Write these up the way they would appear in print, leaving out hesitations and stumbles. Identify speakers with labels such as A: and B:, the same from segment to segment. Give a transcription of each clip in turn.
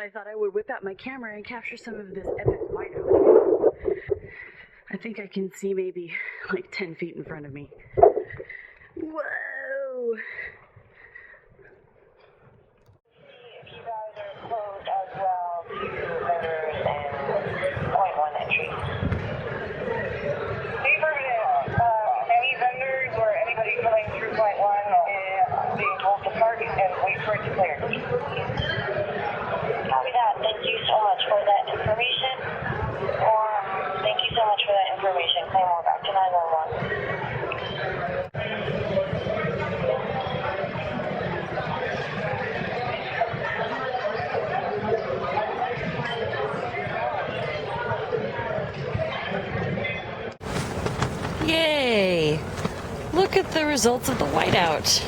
A: I thought I would whip out my camera and capture some of this epic whiteout. I think I can see maybe like 10 feet in front of me. Whoa!
B: If you guys are closed as well to vendors and point one entry. Any vendors or anybody coming through point one being told to park and wait for it to clear. Copy that. Thank you so much for that information. Thank you so much for that information. Claim over back to 911.
A: Yay! Look at the results of the whiteout.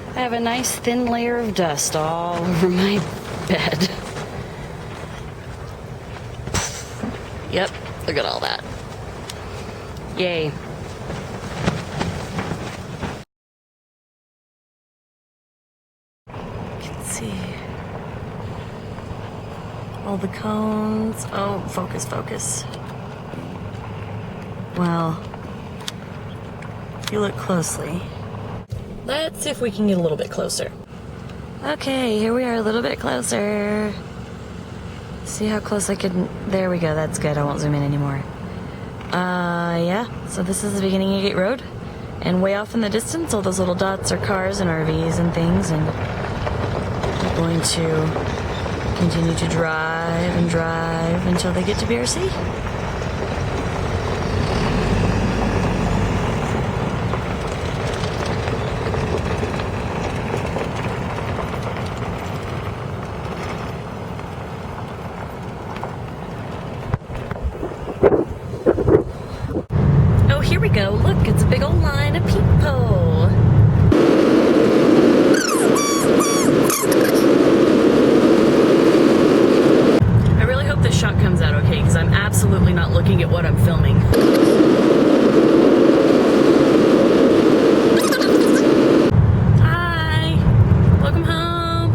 A: I have a nice thin layer of dust all over my bed. Yep, look at all that. Yay. You can see all the cones. Oh, focus, focus. Well, if you look closely. Let's see if we can get a little bit closer. Okay, here we are a little bit closer. See how close I can... There we go, that's good. I won't zoom in anymore. Yeah, so this is the beginning of Gate Road. And way off in the distance, all those little dots are cars and RVs and things. And we're going to continue to drive and drive until they get to BRC. Here we go. Look, it's a big old line of people. I really hope this shot comes out okay, because I'm absolutely not looking at what I'm filming. Hi. Welcome home.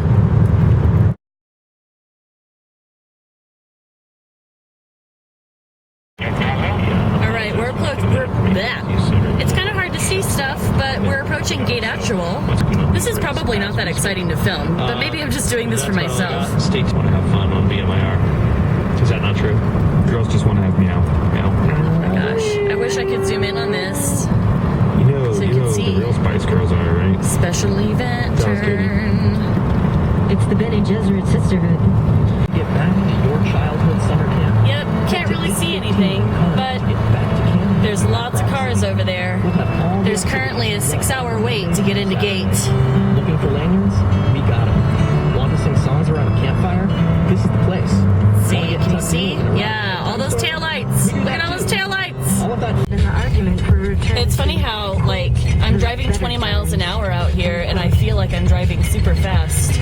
A: Alright, we're it's kind of hard to see stuff, but we're approaching Gate Actual. This is probably not that exciting to film, but maybe I'm just doing this for myself.
C: Steaks want to have fun on BMIR. Is that not true? Girls just want to have meow. Meow.
A: Oh my gosh. I wish I could zoom in on this.
C: You know,
A: so you can see
C: the real Spice Girls are, right?
A: Special event turn.
D: It's the Bene Gesserit Sisterhood.
E: Get back to your childhood summer camp.
A: Yep, can't really see anything, but there's lots of cars over there. There's currently a 6-hour wait to get into Gate.
E: Looking for lanyards? We got them. Want to sing songs around a campfire? This is the place.
A: See, can you see? Yeah, all those taillights. Look at all those taillights.
E: All of that.
D: In the argument for return.
A: It's funny how, like, I'm driving 20 miles an hour out here, and I feel like I'm driving super fast.